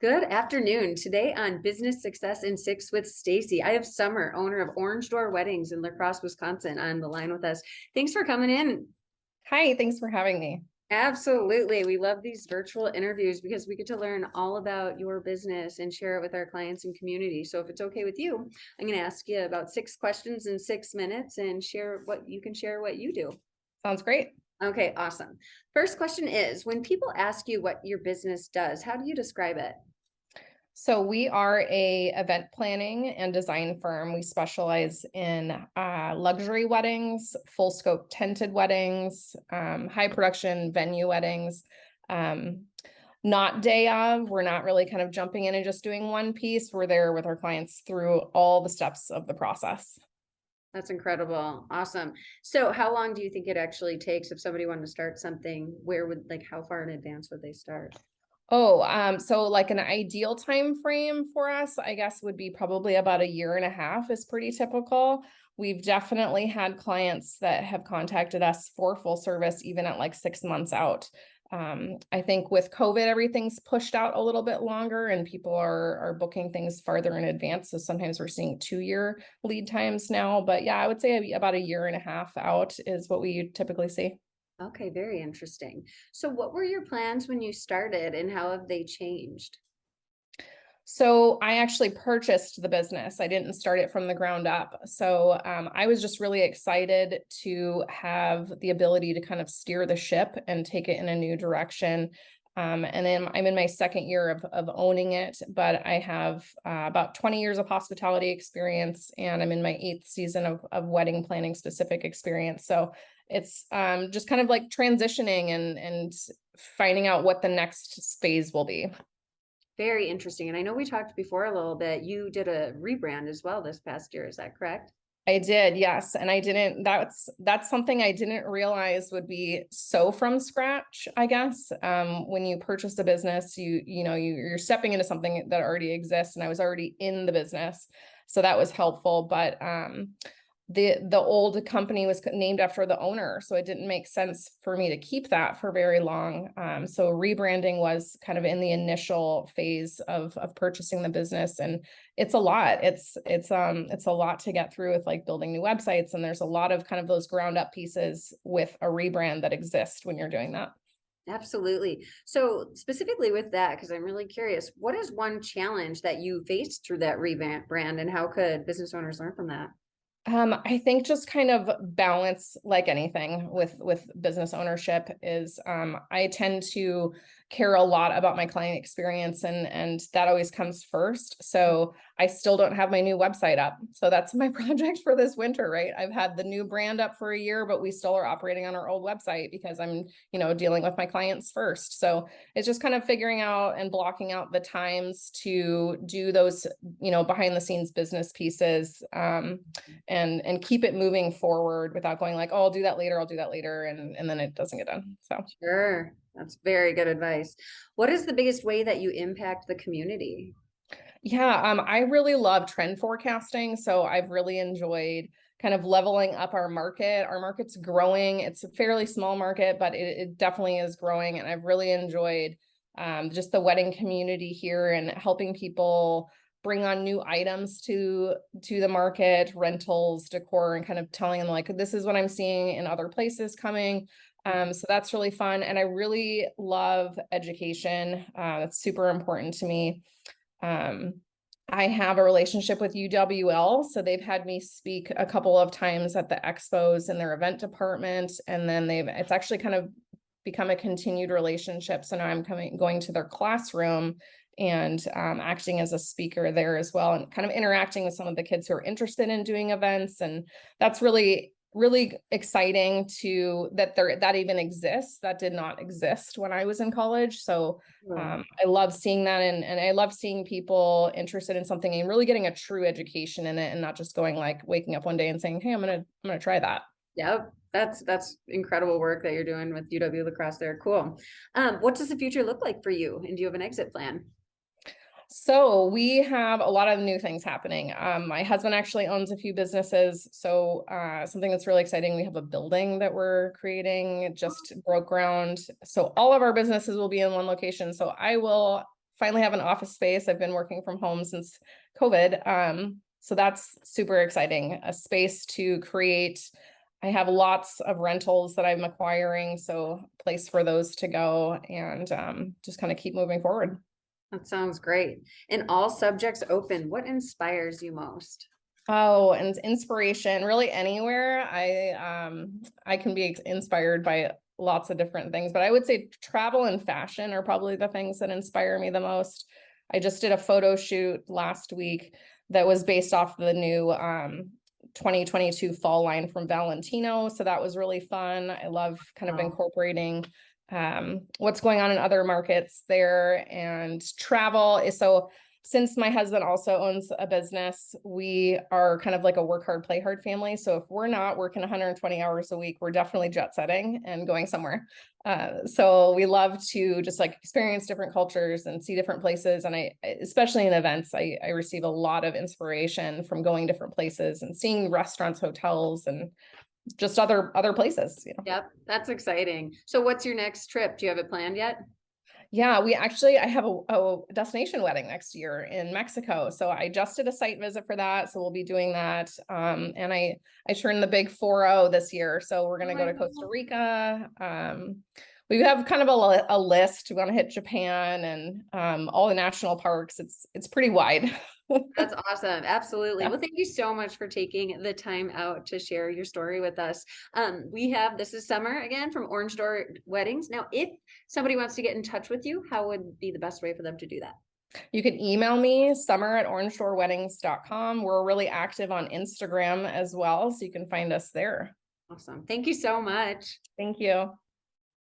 Good afternoon. Today on Business Success in Six with Stacie, I have Summer, owner of Orange Door Weddings in La Crosse, Wisconsin, on the line with us. Thanks for coming in. Hi, thanks for having me. Absolutely. We love these virtual interviews because we get to learn all about your business and share it with our clients and community. So if it's okay with you, I'm going to ask you about 6 questions in 6 minutes and share what you can share what you do. Sounds great. Okay, awesome. First question is, when people ask you what your business does, how do you describe it? So we are a event planning and design firm. We specialize in luxury weddings, full scope tented weddings, high production venue weddings. Not day of, we're not really kind of jumping in and just doing one piece. We're there with our clients through all the steps of the process. That's incredible. Awesome. So how long do you think it actually takes if somebody wanted to start something? Where would, like, how far in advance would they start? So like an ideal time frame for us, I guess, would be probably about a year and a half is pretty typical. We've definitely had clients that have contacted us for full service, even at like 6 months out. I think with COVID, everything's pushed out a little bit longer and people are booking things farther in advance. So sometimes we're seeing 2-year lead times now, but yeah, I would say about a year and a half out is what we typically see. Okay, very interesting. So what were your plans when you started and how have they changed? So I actually purchased the business. I didn't start it from the ground up. So I was just really excited to have the ability to kind of steer the ship and take it in a new direction. And then I'm in my second year of owning it, but I have about 20 years of hospitality experience, and I'm in my 8th season of wedding planning specific experience. So it's just kind of like transitioning and finding out what the next phase will be. Very interesting. And I know we talked before a little bit. You did a rebrand as well this past year. Is that correct? I did, yes. And I didn't, that's something I didn't realize would be so from scratch, I guess. When you purchase a business, you're stepping into something that already exists, and I was already in the business. So that was helpful. But the old company was named after the owner, so it didn't make sense for me to keep that for very long. So rebranding was kind of in the initial phase of purchasing the business, and it's a lot. It's a lot to get through with like building new websites, and there's a lot of kind of those ground up pieces with a rebrand that exist when you're doing that. Absolutely. So specifically with that, because I'm really curious, what is one challenge that you faced through that revamp brand and how could business owners learn from that? I think just kind of balance, like anything with business ownership, is I tend to care a lot about my client experience, and that always comes first. So I still don't have my new website up. So that's my project for this winter, right? I've had the new brand up for a year, but we still are operating on our old website because I'm, dealing with my clients first. So it's just kind of figuring out and blocking out the times to do those, behind the scenes business pieces. And keep it moving forward without going like, oh, I'll do that later, and then it doesn't get done. So Sure. That's very good advice. What is the biggest way that you impact the community? yeah, I really love trend forecasting. So I've really enjoyed kind of leveling up our market. Our market's growing. It's a fairly small market, but it definitely is growing. And I've really enjoyed just the wedding community here and helping people bring on new items to the market, rentals, decor, and kind of telling them like, this is what I'm seeing in other places coming. So that's really fun. And I really love education. That's super important to me. I have a relationship with UWL, so they've had me speak a couple of times at the expos in their event department, and then it's actually kind of become a continued relationship. So now I'm going to their classroom and acting as a speaker there as well, and kind of interacting with some of the kids who are interested in doing events. And that's really exciting that even exists. That did not exist when I was in college. So I love seeing that, and I love seeing people interested in something and really getting a true education in it, and not just going like waking up one day and saying, hey, I'm gonna try that. Yep. That's incredible work that you're doing with UW La Crosse there. Cool. What does the future look like for you? And do you have an exit plan? So we have a lot of new things happening. My husband actually owns a few businesses. So something that's really exciting, we have a building that we're creating. It just broke ground. So all of our businesses will be in one location. So I will finally have an office space. I've been working from home since COVID. So that's super exciting, a space to create. I have lots of rentals that I'm acquiring, so a place for those to go and just kind of keep moving forward. That sounds great. And all subjects open. What inspires you most? Oh, and inspiration, really anywhere. I can be inspired by lots of different things, but I would say travel and fashion are probably the things that inspire me the most. I just did a photo shoot last week that was based off the new 2022 fall line from Valentino. So that was really fun. I love kind of Wow. incorporating what's going on in other markets there, and travel is so. Since my husband also owns a business, we are kind of like a work hard, play hard family. So if we're not working 120 hours a week, we're definitely jet setting and going somewhere. So we love to just like experience different cultures and see different places. And especially in events, I receive a lot of inspiration from going different places and seeing restaurants, hotels, and just other places. Yep, that's exciting. So what's your next trip? Do you have it planned yet? Yeah, I have a destination wedding next year in Mexico. So I just did a site visit for that. So we'll be doing that. And I turned the big 4-0 this year. So we're going to go to Costa Rica. We have kind of a list. We want to hit Japan and all the national parks. It's pretty wide. That's awesome. Absolutely. Yeah. Well, thank you so much for taking the time out to share your story with us. This is Summer again from Orange Door Weddings. Now, if somebody wants to get in touch with you, how would be the best way for them to do that? You can email me, summer@orangedoorweddings.com. We're really active on Instagram as well, so you can find us there. Awesome. Thank you so much. Thank you.